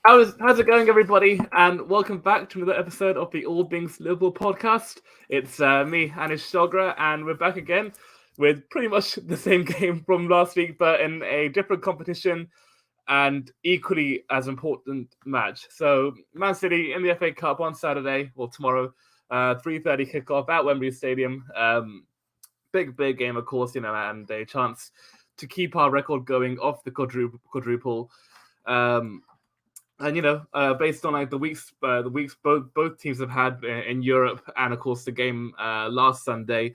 How's it going, everybody? And welcome back to another episode of the All Things Liverpool podcast. It's me, Anish, Dogra, and we're back again with pretty much the same game from last week, but in a different competition and equally as important match. So, Man City in the FA Cup on Saturday, or tomorrow, 3:30 kickoff at Wembley Stadium. Big game, of course, and a chance to keep our record going off the quadruple. Um, and based on like the weeks both teams have had in Europe, and of course the game last Sunday,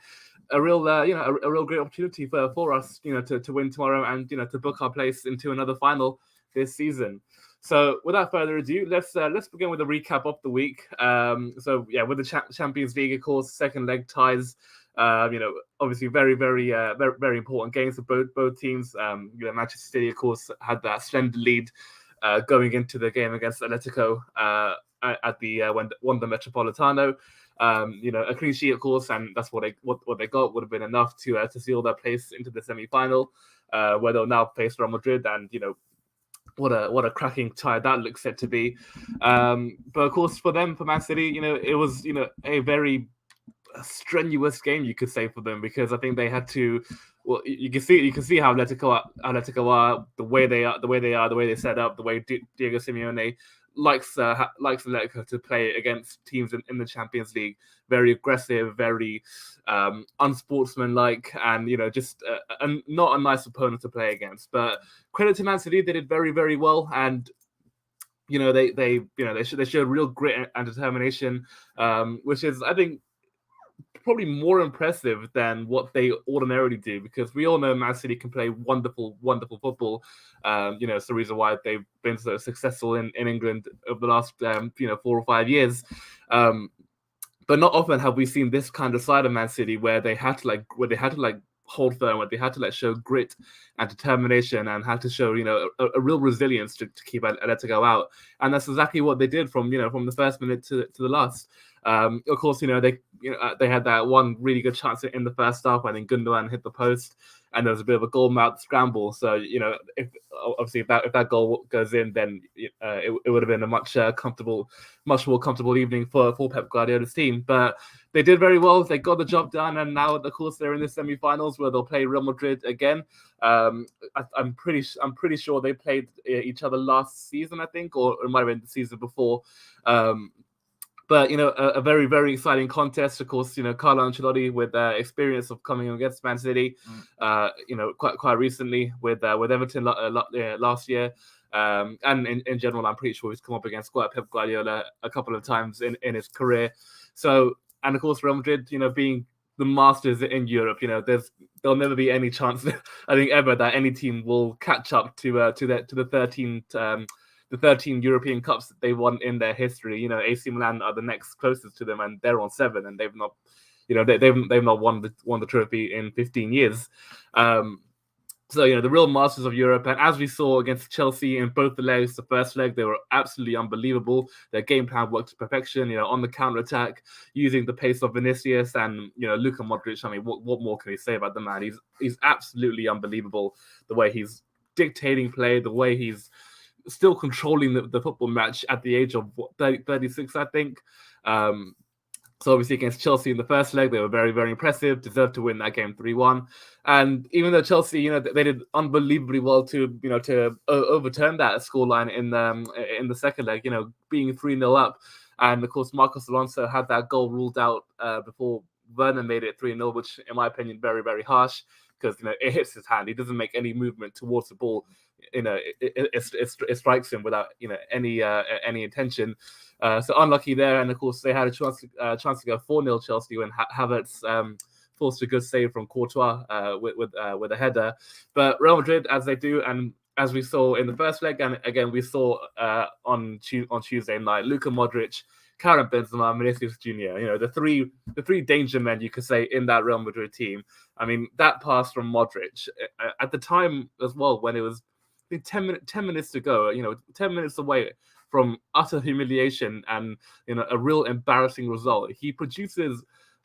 a real a real great opportunity for us to win tomorrow and to book our place into another final this season. So without further ado, let's begin with a recap of the week. So yeah, with the Champions League, of course, second leg ties. Obviously very important games for both teams. Manchester City, of course, had that splendid lead going into the game against Atletico at the Wanda Metropolitano. A clean sheet, of course, and that's what they got would have been enough to seal their place into the semi-final, where they'll now face Real Madrid, and what a cracking tie that looks set to be. But of course, for Man City, it was a very strenuous game, you could say, for them, because I think they had to. Well, you can see how Atletico are, the way they are, the way they set up, the way Diego Simeone likes Atletico to play against teams in the Champions League. Very aggressive, very unsportsmanlike, and just not a nice opponent to play against. But credit to Man City, they did very well, and they showed real grit and determination, which is, I think, probably more impressive than what they ordinarily do, because we all know Man City can play wonderful football. It's the reason why they've been so successful in England over the last 4 or 5 years. But not often have we seen this kind of side of Man City where they had to hold firm, where they had to show grit and determination, and had to show a real resilience to keep Atletico out. And that's exactly what they did from the first minute to the last. Of course, they had that one really good chance in the first half. I think Gundogan hit the post, and there was a bit of a goal mouth scramble. So if that goal goes in, then it would have been a much more comfortable evening for Pep Guardiola's team. But they did very well. They got the job done, and now, of course, they're in the semi-finals where they'll play Real Madrid again. I'm pretty sure they played each other last season, I think, or it might have been the season before. But a very exciting contest. Of course, Carlo Ancelotti, with experience of coming against Man City, quite recently with Everton last year, and in general, I'm pretty sure he's come up against Pep Guardiola a couple of times in his career. So, and of course, Real Madrid, being the masters in Europe, there'll never be any chance, I think, ever, that any team will catch up to the 13 European Cups that they won in their history. AC Milan are the next closest to them, and they're on 7, and they've not, they've not won the trophy in 15 years. So, the real masters of Europe. And as we saw against Chelsea in both the legs, the first leg, they were absolutely unbelievable. Their game plan worked to perfection, on the counter-attack, using the pace of Vinicius and, Luka Modric. I mean, what more can we say about the man? He's absolutely unbelievable, the way he's dictating play, the way he's still controlling the football match at the age of 36, I think. So obviously against Chelsea in the first leg, they were very impressive, deserved to win that game 3-1. And even though Chelsea, they did unbelievably well to overturn that scoreline in the second leg, being 3-0 up. And of course, Marcos Alonso had that goal ruled out before Werner made it 3-0, which in my opinion, very harsh, because it hits his hand. He doesn't make any movement towards the ball. It strikes him without any intention. So unlucky there, and of course they had a chance to go 4-0 Chelsea when Havertz forced a good save from Courtois with a header. But Real Madrid, as they do, and as we saw in the first leg, and again we saw on Tuesday night, Luka Modric, Karim Benzema, Vinicius Junior, the three danger men, you could say, in that Real Madrid team. I mean, that pass from Modric at the time as well, when it was 10 minutes to go, 10 minutes away from utter humiliation and a real embarrassing result, he produces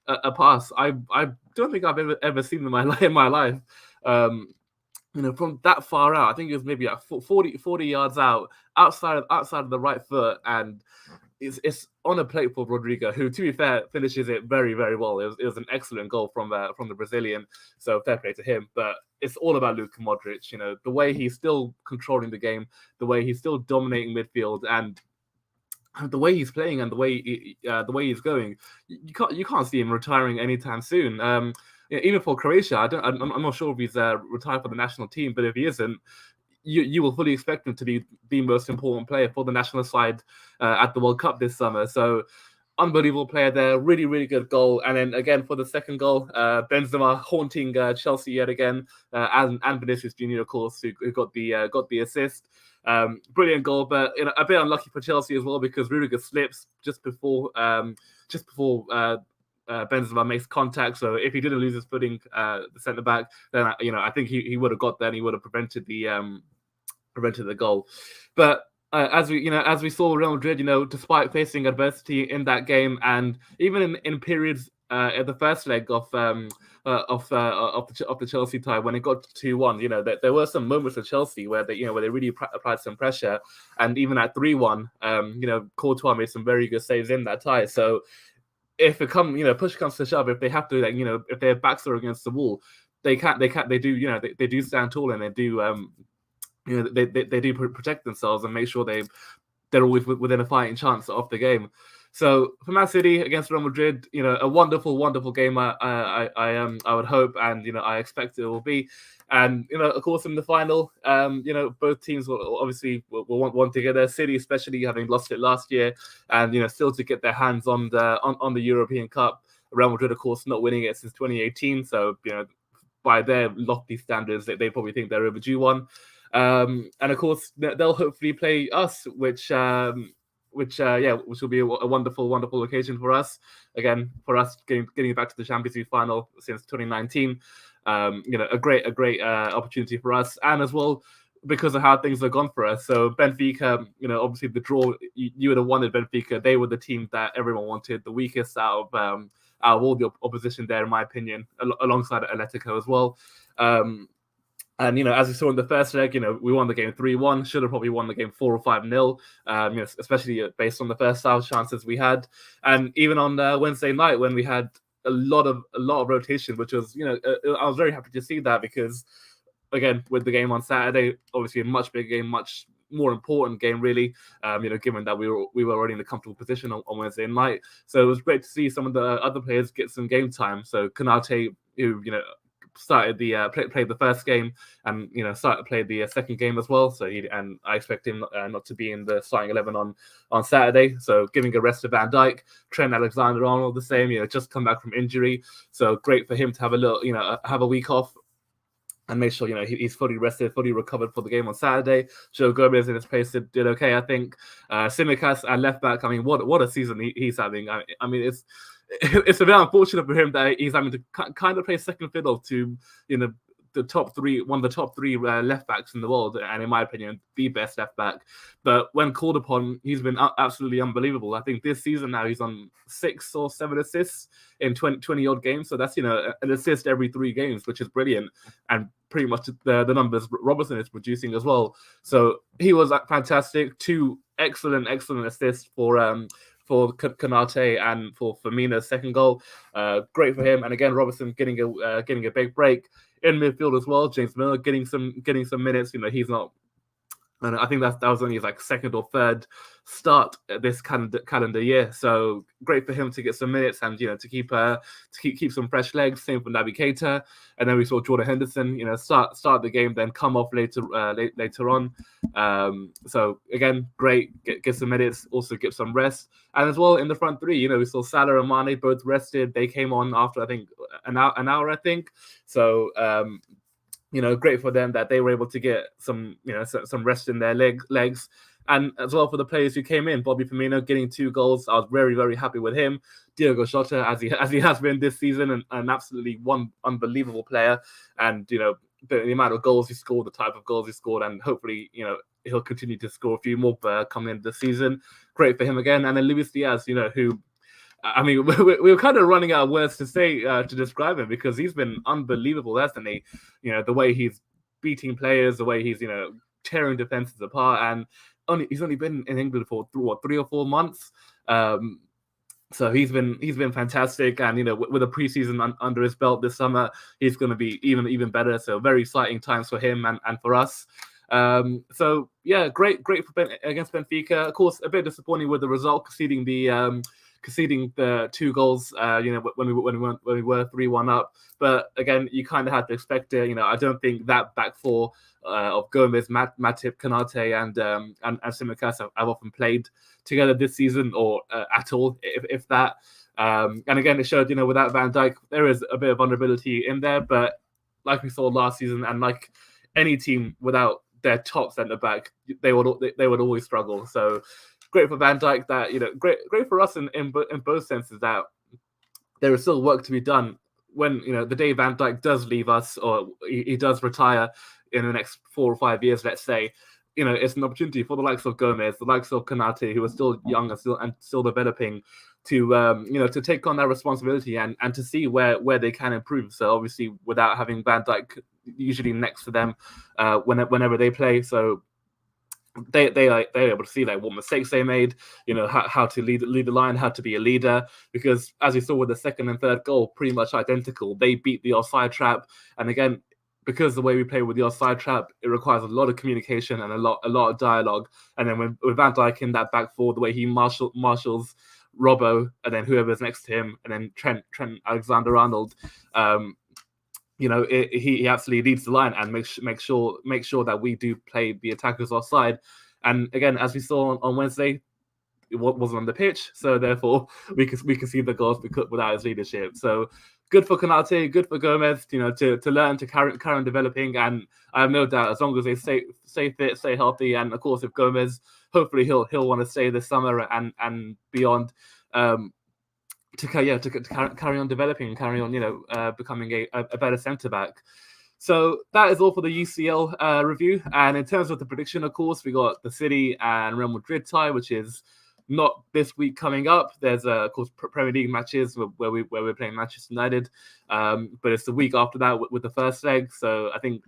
a pass I don't think I've ever seen in my life. from that far out, I think it was maybe like 40 yards outside of the right foot, and it's on a plate for Rodrigo, who, to be fair, finishes it very, very well. It was an excellent goal from the Brazilian, so fair play to him. But it's all about Luka Modric. The way he's still controlling the game, the way he's still dominating midfield, and the way he's playing and the way he's going. You can't see him retiring anytime soon. Even for Croatia, I'm not sure if he's retired for the national team, but if he isn't, you will fully expect him to be the most important player for the national side at the World Cup this summer. So unbelievable player there, really, really good goal. And then again for the second goal, Benzema haunting Chelsea yet again, and Vinicius Junior, of course, who got the assist. Brilliant goal, but a bit unlucky for Chelsea as well, because Rudiger slips just before Benzema makes contact. So if he didn't lose his footing, the centre back, then I think he would have got there and he would have prevented the goal. But as we saw Real Madrid, despite facing adversity in that game, and even in periods at the first leg of the Chelsea tie, when it got 2-1, there were some moments of Chelsea where they really applied some pressure, and even at 3-1, Courtois made some very good saves in that tie. So if push comes to shove, if they have to, if their backs are against the wall, they do stand tall, and they do they do protect themselves and make sure they're always within a fighting chance of the game. So for Man City against Real Madrid, a wonderful, wonderful game. I would hope, and I expect it will be. And of course, in the final, both teams will obviously want one to get their City, especially having lost it last year, and still to get their hands on the European Cup. Real Madrid, of course, not winning it since 2018. So by their lofty standards, they probably think they're overdue one. And of course, they'll hopefully play us, which will be a wonderful, wonderful occasion for us. Again, for us getting back to the Champions League final since 2019. A great opportunity for us, and as well because of how things have gone for us. So Benfica, obviously the draw, you would have wanted Benfica. They were the team that everyone wanted, the weakest out of all the opposition there, in my opinion, alongside Atletico as well. And as we saw in the first leg, we won the game 3-1. Should have probably won the game 4 or 5-0. Especially based on the first half chances we had. And even on Wednesday night, when we had a lot of rotation, which was I was very happy to see that, because again, with the game on Saturday, obviously a much bigger game, much more important game, really. Given that we were already in a comfortable position on Wednesday night, so it was great to see some of the other players get some game time. So Konate, who started played the first game, and played the second game as well. So and I expect him not to be in the starting 11 on Saturday. So giving a rest to Van Dijk, Trent Alexander-Arnold the same. Just come back from injury, so great for him to have a little have a week off and make sure he's fully rested, fully recovered for the game on Saturday. Joe Gomez in his place did okay, I think. Tsimikas at left back. I mean, what a season he's having. I mean, it's a bit unfortunate for him that he's having to kind of play second fiddle to the top three, one of the top three left backs in the world, and in my opinion, the best left back. But when called upon, he's been absolutely unbelievable. I think this season now he's on 6 or 7 assists in 20 odd games. So that's an assist every 3 games, which is brilliant, and pretty much the numbers Robertson is producing as well. So he was fantastic. 2 excellent assists for Konate and for Firmino's second goal. Great for him. And again, Robertson getting a big break in midfield as well. James Miller getting some minutes. He's not. And I think that was only his second or third start this calendar year. So great for him to get some minutes and to keep some fresh legs. Same for Naby Keita. And then we saw Jordan Henderson start the game, then come off later on. So again, great, get some minutes, also get some rest. And as well in the front three, we saw Salah and Mane both rested. They came on after I think an hour. So great for them that they were able to get some rest in their legs. And as well for the players who came in, Bobby Firmino getting 2 goals. I was very, very happy with him. Diogo Jota, as he has been this season, and an absolutely unbelievable player. And the amount of goals he scored, the type of goals he scored, and hopefully he'll continue to score a few more coming into the season. Great for him again. And then Luis Diaz, who, I mean, we were kind of running out of words to say to describe him, because he's been unbelievable, hasn't he? The way he's beating players, the way he's tearing defenses apart, and he's only been in England for 3 or 4 months. So he's been fantastic, and with a preseason under his belt this summer, he's going to be even better. So very exciting times for him and for us. So yeah, great against Benfica. Of course, a bit disappointing with the result, conceding the 2 goals. When we were 3-1 up. But again, you kind of had to expect it. I don't think that back four of Gomez, Matip, Kanate, and Tsimikas have often played together this season, or at all, if that. And again, it showed, without Van Dijk, there is a bit of vulnerability in there. But like we saw last season, and like any team without their top centre back, they would always struggle. So great for Van Dijk that great for us in both senses, that there is still work to be done when the day Van Dijk does leave us, or he does retire in the next 4 or 5 years, let's say. It's an opportunity for the likes of Gomez, the likes of Kanate, who are still young and still developing, to take on that responsibility and to see where they can improve. So obviously, without having Van Dijk usually next to them whenever they play, so they're able to see what mistakes they made, how to lead the line, how to be a leader. Because as we saw with the second and third goal, pretty much identical. They beat the offside trap, and again, because the way we play with the offside trap, it requires a lot of communication and a lot of dialogue. And then with Van Dijk in that back four, the way he marshals Robbo, and then whoever's next to him, and then Trent Alexander-Arnold, he absolutely leads the line and make sure that we do play the attackers offside. And again, as we saw on Wednesday, it wasn't on the pitch, so therefore we can see the goals without his leadership. So good for Kanate, good for Gomez, to learn to carry on developing. And I have no doubt, as long as they stay fit, stay healthy, and of course, if Gomez, hopefully he'll want to stay this summer and beyond, to carry on developing and carry on, becoming a better centre back. So that is all for the UCL review. And in terms of the prediction, of course, we got the City and Real Madrid tie, which is not this week coming up. There's of course Premier League matches where we're playing Manchester United, but it's the week after that with the first leg. So I think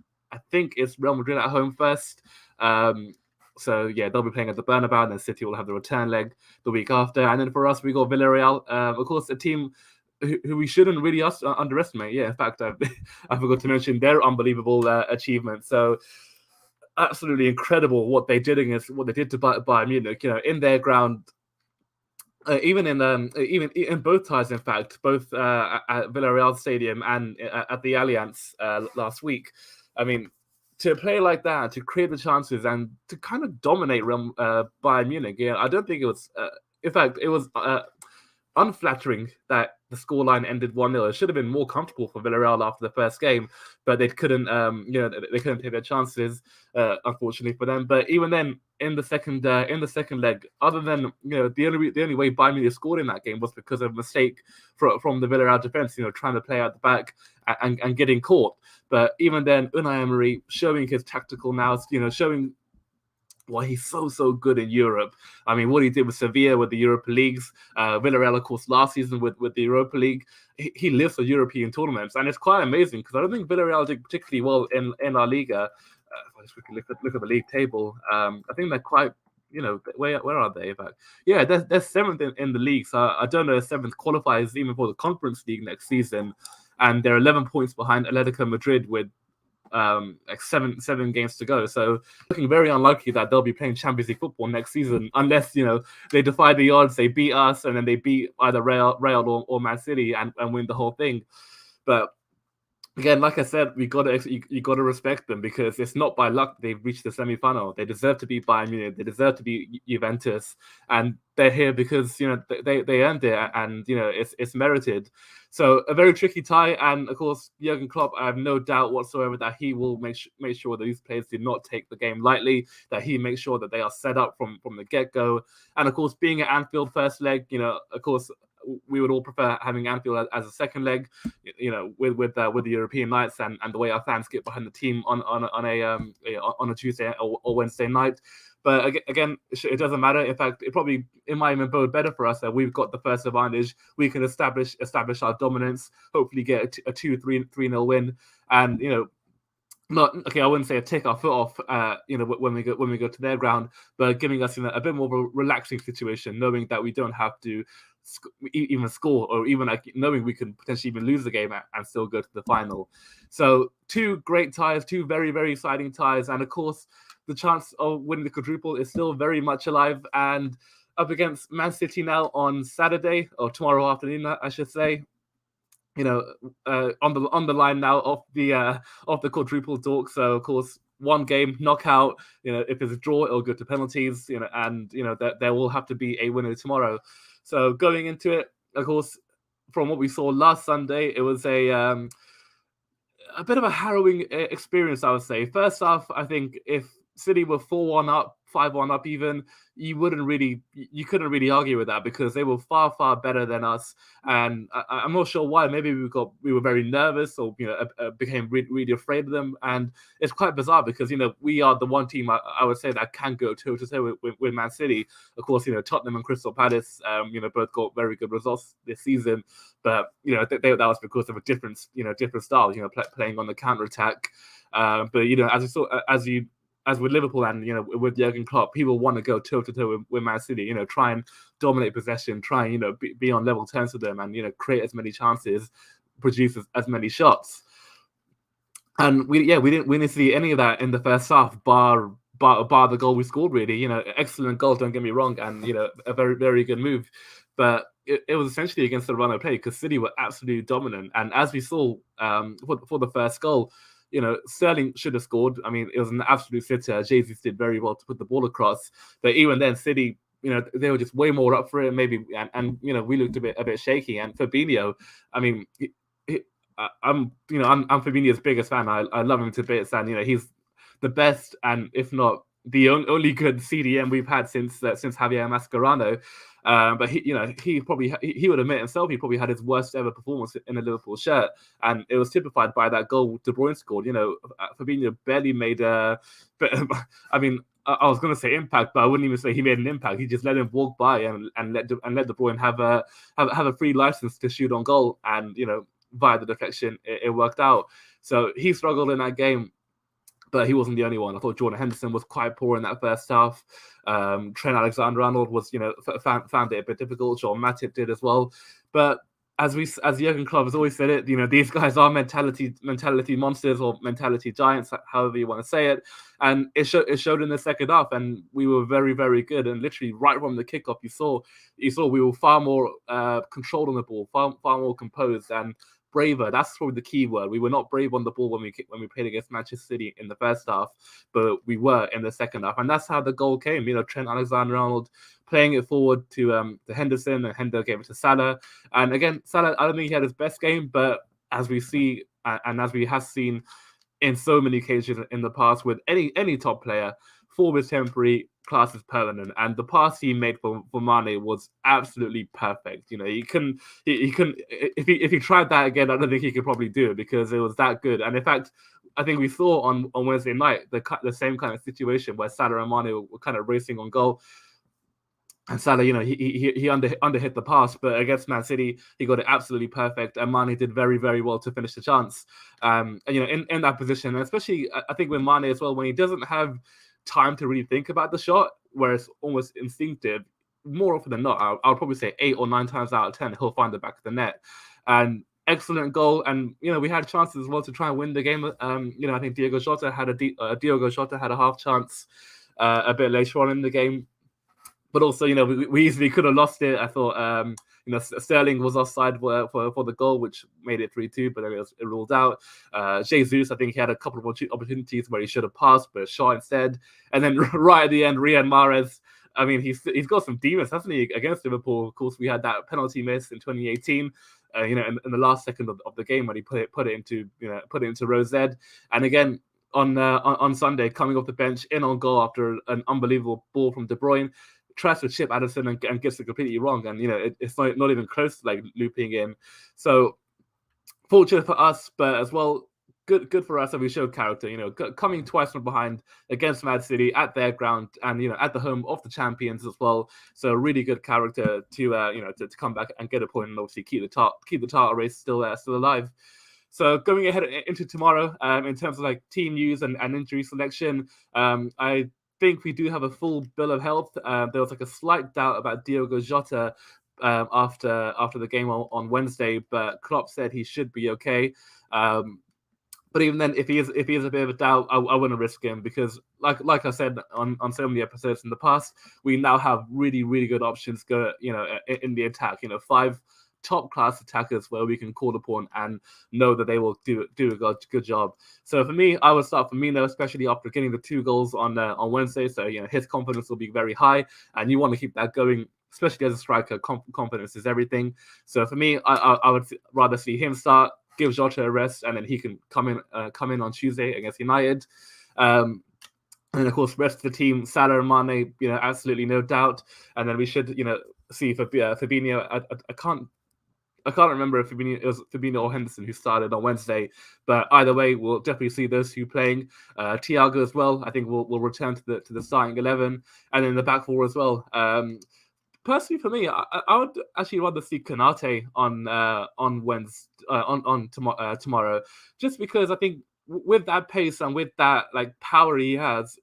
it's Real Madrid at home first. So yeah, they'll be playing at the Bernabeu, and then City will have the return leg the week after. And then for us, we got Villarreal, of course, a team who we shouldn't really underestimate. Yeah, in fact, I forgot to mention their unbelievable achievement. So absolutely incredible what they did to Bayern Munich. In their ground. Even in both ties, in fact, both at Villarreal Stadium and at the Allianz last week. I mean, to play like that, to create the chances, and to kind of dominate Bayern Munich. Yeah, I don't think it was. In fact, it was unflattering that the scoreline ended 1-0. It should have been more comfortable for Villarreal after the first game, but they couldn't. They couldn't take their chances, unfortunately for them. But even then, in the second leg, other than the only way Bayern Munich scored in that game was because of a mistake from the Villarreal defense. Trying to play out the back and getting caught. But even then, Unai Emery showing his tactical nous, showing why he's so good in Europe. I mean, what he did with Sevilla with the Europa Leagues, Villarreal, of course, last season with the Europa League, he lives for European tournaments, and it's quite amazing because I don't think Villarreal did particularly well in La Liga. If I just quickly look at the league table, I think they're quite. Where are they? But yeah, they're seventh in the league, so I don't know if seventh qualifies even for the Conference League next season, and they're 11 points behind Atletico Madrid with like seven games to go. So looking very unlikely that they'll be playing Champions League football next season, unless they defy the odds, they beat us, and then they beat either Real or Man City and win the whole thing. But again, like I said, you got to respect them, because it's not by luck they've reached the semi-final. They deserve to be Bayern Munich. They deserve to be Juventus, and they're here because they earned it, and it's merited. So a very tricky tie, and of course Jurgen Klopp, I have no doubt whatsoever that he will make sure that these players do not take the game lightly. That he makes sure that they are set up from the get-go, and of course being at Anfield first leg, of course. We would all prefer having Anfield as a second leg, with the European nights and the way our fans get behind the team on a Tuesday or Wednesday night. But again, it doesn't matter. In fact, it might even bode better for us that we've got the first advantage. We can establish our dominance. Hopefully, get a 2-3-0 win, and not okay. I wouldn't say take our foot off, when we go to their ground, but giving us a bit more of a relaxing situation, knowing that we don't have to even score, or even like knowing we can potentially even lose the game and still go to the final. So two great ties, two very very exciting ties, and of course the chance of winning the quadruple is still very much alive and up against Man City now on Saturday or tomorrow afternoon, I should say. On the line now of the quadruple talk. So of course, one game knockout. If it's a draw, it'll go to penalties. And there will have to be a winner tomorrow. So going into it, of course, from what we saw last Sunday, it was a bit of a harrowing experience, I would say. First off, I think if City were 4-1 up, 5-1 up even, you couldn't really argue with that because they were far, far better than us. And I'm not sure why. Maybe we were very nervous, or became really afraid of them. And it's quite bizarre because we are the one team I would say that can go toe to toe with Man City. Of course, Tottenham and Crystal Palace, both got very good results this season, but that was because of a different style, playing on the counter attack. But as with Liverpool and with Jurgen Klopp, people want to go toe to toe with Man City. Try and dominate possession, try and be on level terms with them, and create as many chances, produce as many shots. And we didn't see any of that in the first half, bar the goal we scored. Really, excellent goal. Don't get me wrong, and a very very good move, but it was essentially against the run of play because City were absolutely dominant. And as we saw for the first goal, Sterling should have scored. I mean, it was an absolute sitter. Jesus did very well to put the ball across. But even then, City, they were just way more up for it. Maybe, and we looked a bit shaky. And Fabinho, I mean, I'm Fabinho's biggest fan. I love him to bits, and he's the best, and if not the only good CDM we've had since Javier Mascherano. But he probably he would admit himself he probably had his worst ever performance in a Liverpool shirt, and it was typified by that goal De Bruyne scored. Fabinho barely made a. But I mean, I was going to say impact, but I wouldn't even say he made an impact. He just let him walk by and let De Bruyne have a free license to shoot on goal, and via the deflection it worked out. So he struggled in that game. But he wasn't the only one. I thought Jordan Henderson was quite poor in that first half. Trent Alexander-Arnold was, found it a bit difficult. Joel Matip did as well. But as Jurgen Klopp has always said it, these guys are mentality monsters or mentality giants, however you want to say it. And it showed in the second half, and we were very, very good. And literally right from the kickoff, you saw we were far more controlled on the ball, far more composed and braver. That's probably the key word. We were not brave on the ball when we played against Manchester City in the first half, but we were in the second half, and that's how the goal came. Trent Alexander-Arnold playing it forward to Henderson, and Hendo gave it to Salah. And again, Salah, I don't think he had his best game, but as we see, and as we have seen in so many cases in the past with any top player, form is temporary, class is permanent. And the pass he made for Mane was absolutely perfect. He couldn't if he tried that again, I don't think he could probably do it because it was that good. And in fact, I think we saw on Wednesday night the same kind of situation where Salah and Mane were kind of racing on goal. And Salah, he underhit the pass, but against Man City, he got it absolutely perfect. And Mane did very, very well to finish the chance. In that position, and especially I think with Mane as well, when he doesn't have time to really think about the shot, where it's almost instinctive, more often than not, I'll probably say 8 or 9 times out of 10, he'll find the back of the net. And excellent goal. And we had chances as well to try and win the game. I think Diogo Jota had a half chance a bit later on in the game. But also, we easily could have lost it. I thought, Sterling was offside for the goal, which made it 3-2, but then it was ruled out. Jesus, I think he had a couple of opportunities where he should have passed, but shot instead. And then right at the end, Riyad Mahrez, I mean, he's got some demons, hasn't he, against Liverpool? Of course, we had that penalty miss in 2018. In the last second of the game when he put it into row Z. And again, on Sunday, coming off the bench, in on goal after an unbelievable ball from De Bruyne, tries to chip Addison and gets it completely wrong, and it's not even close to looping in. So fortunate for us, but as well good for us that we showed character. Coming twice from behind against Man City at their ground, and at the home of the champions as well. So really good character to come back and get a point, and obviously keep the title race still alive. So going ahead into tomorrow, in terms of like team news and injury selection, I think we do have a full bill of health. There was like a slight doubt about Diogo Jota after the game on Wednesday, but Klopp said he should be okay. But even then, if he is a bit of a doubt, I wouldn't risk him because, like I said on so many episodes in the past, we now have really good options in the attack. 5 top class attackers where we can call upon and know that they will do a good job. So for me, I would start Firmino, especially after getting the 2 goals on Wednesday. So his confidence will be very high, and you want to keep that going. Especially as a striker, confidence is everything. So for me, I would rather see him start, give Jota a rest, and then he can come in on Tuesday against United. And of course, rest of the team, Salah and Mane, absolutely no doubt. And then we should, see Fabinho. I can't remember if it was Fabinho or Henderson who started on Wednesday, but either way, we'll definitely see those 2 playing. Thiago as well, I think will return to the starting 11, and then the back 4 as well. Personally, for me, I would actually rather see Konate on Wednesday, tomorrow, just because I think with that pace and with that like power he has,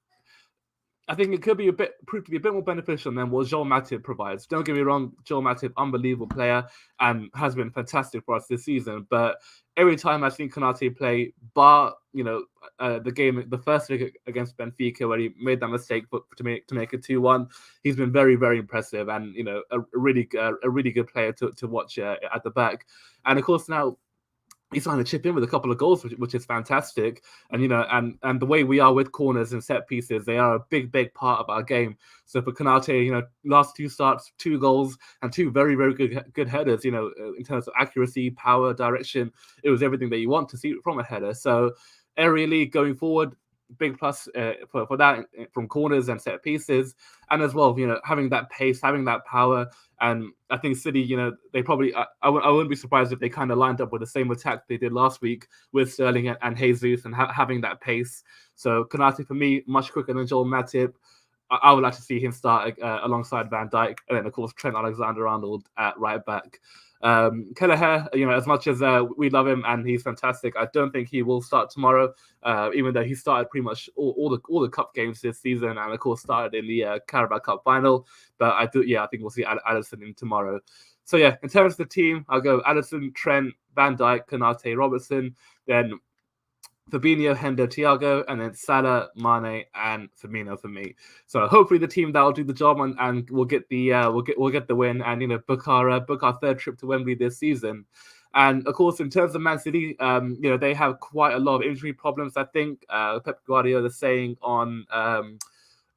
I think it could prove to be a bit more beneficial than what Joel Matip provides. Don't get me wrong, Joel Matip, unbelievable player and has been fantastic for us this season. But every time I've seen Konate play, bar the first leg against Benfica where he made that mistake to make it 2-1, he's been very impressive and a really good player to watch at the back. And of course now he's trying to chip in with a couple of goals, which is fantastic. And and the way we are with corners and set pieces, they are a big part of our game. So for Konate, last 2 starts, 2 goals and 2 very good headers. In terms of accuracy, power, direction, it was everything that you want to see from a header. So aerially going forward, big plus for that from corners and set pieces, and as well, having that pace, having that power. And I think City, they probably, I wouldn't be surprised if they kind of lined up with the same attack they did last week with Sterling and Jesus and having that pace. So Konate for me, much quicker than Joel Matip. I would like to see him start alongside Van Dijk, and then of course Trent Alexander-Arnold at right back. Kelleher, as much as we love him and he's fantastic, I don't think he will start tomorrow. Even though he started pretty much all the cup games this season, and of course started in the Carabao Cup final. But I think we'll see Alisson in tomorrow. So yeah, in terms of the team, I'll go Alisson, Trent, Van Dijk, Konate, Robertson, then Fabinho, Hendo, Thiago, and then Salah, Mane, and Firmino for me. So hopefully the team that will do the job and we'll get the win and book our 3rd trip to Wembley this season. And of course, in terms of Man City, they have quite a lot of injury problems. I think Pep Guardiola is saying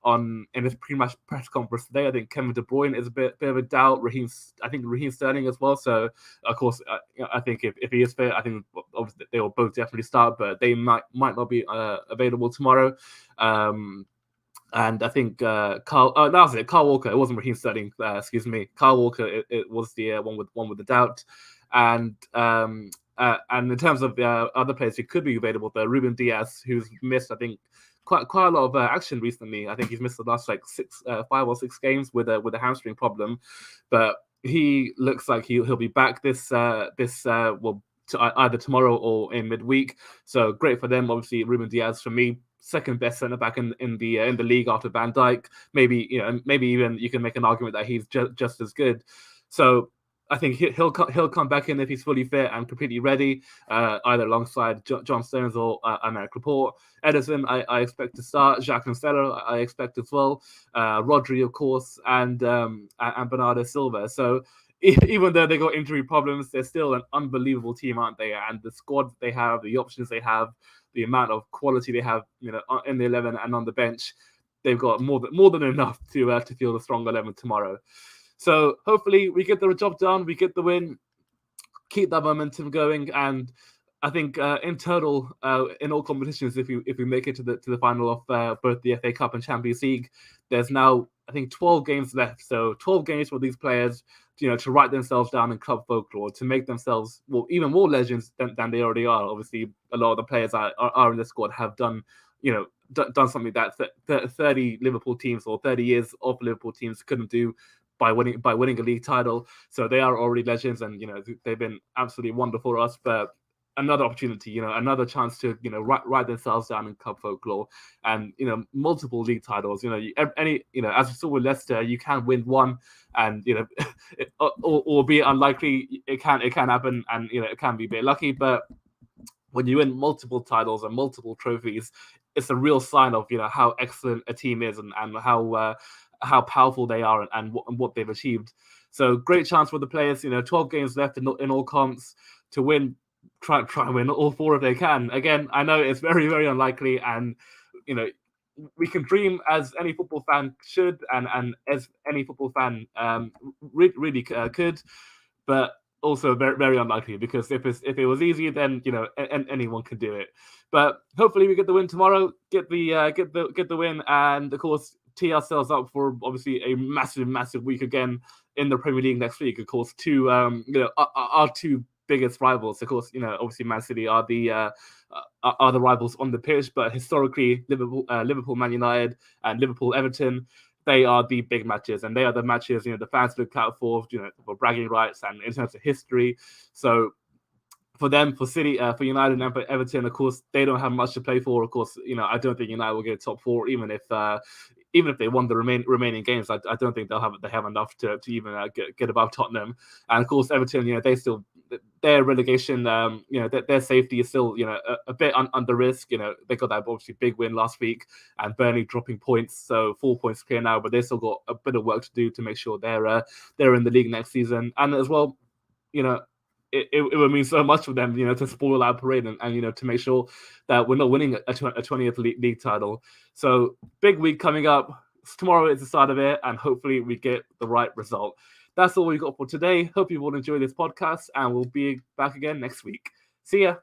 in his pre-match press conference today, I think Kevin De Bruyne is a bit of a doubt. Raheem Sterling as well. So of course, I think if he is fit, I think obviously they will both definitely start, but they might not be available tomorrow. And I think Carl Walker. It wasn't Raheem Sterling. Excuse me, Carl Walker. It was the one with the doubt. And in terms of the other players who could be available, Ruben Diaz, who's missed, I think, quite a lot of action recently. I think he's missed the last 5 or 6 games with a hamstring problem, but he looks like he'll be back either tomorrow or in midweek. So great for them. Obviously, Ruben Diaz for me, second best centre back in the league after Van Dijk. Maybe even you can make an argument that he's just as good. So I think he'll come back in if he's fully fit and completely ready, either alongside John Stones or Aymeric Laporte. Ederson, I expect to start. Jacques Cancelo, I expect as well. Rodri, of course, and Bernardo Silva. So even though they got injury problems, they're still an unbelievable team, aren't they? And the squad they have, the options they have, the amount of quality they have, in the 11 and on the bench, they've got more than enough to field a strong 11 tomorrow. So hopefully we get the job done, we get the win, keep that momentum going, and I think in total, in all competitions, if we make it to the final of both the FA Cup and Champions League, there's now I think 12 games left. So 12 games for these players, to write themselves down in club folklore, to make themselves even more legends than they already are. Obviously, a lot of the players are in the squad have done done something that 30 Liverpool teams or 30 years of Liverpool teams couldn't do by winning a league title. So they are already legends, and they've been absolutely wonderful for us. But another opportunity, another chance to, write themselves down in club folklore, and multiple league titles. As we saw with Leicester, you can win one, and albeit unlikely, it can happen, and it can be a bit lucky, but when you win multiple titles and multiple trophies, it's a real sign of how excellent a team is, and how powerful they are, and what they've achieved. So great chance for the players. 12 games left in all comps to win. Try and win all 4 if they can. Again, I know it's very, very unlikely, and we can dream as any football fan should, and as any football fan really could, but also very, very unlikely, because if it was easy, then anyone could do it. But hopefully we get the win tomorrow, get the win, and of course tee ourselves up for obviously a massive week again in the Premier League next week. Of course, our 2 biggest rivals. Of course, obviously Man City are the rivals on the pitch, but historically Liverpool, Man United, and Liverpool, Everton, they are the big matches, and they are the matches the fans look out for, for bragging rights and in terms of history. So for them, for City, for United and for Everton, of course, they don't have much to play for. Of course, I don't think United will get top 4, even if they won the remaining games. I don't think they have enough to even get above Tottenham. And of course, Everton, they still, their relegation, their safety is still, a bit under risk. They got that obviously big win last week, and Burnley dropping points, so 4 points clear now. But they still got a bit of work to do to make sure they're in the league next season. And as well, it would mean so much for them, to spoil our parade, and to make sure that we're not winning a 20th league title. So big week coming up. Tomorrow is the start of it, and hopefully we get the right result. That's all we got for today. Hope you all enjoy this podcast, and we'll be back again next week. See ya.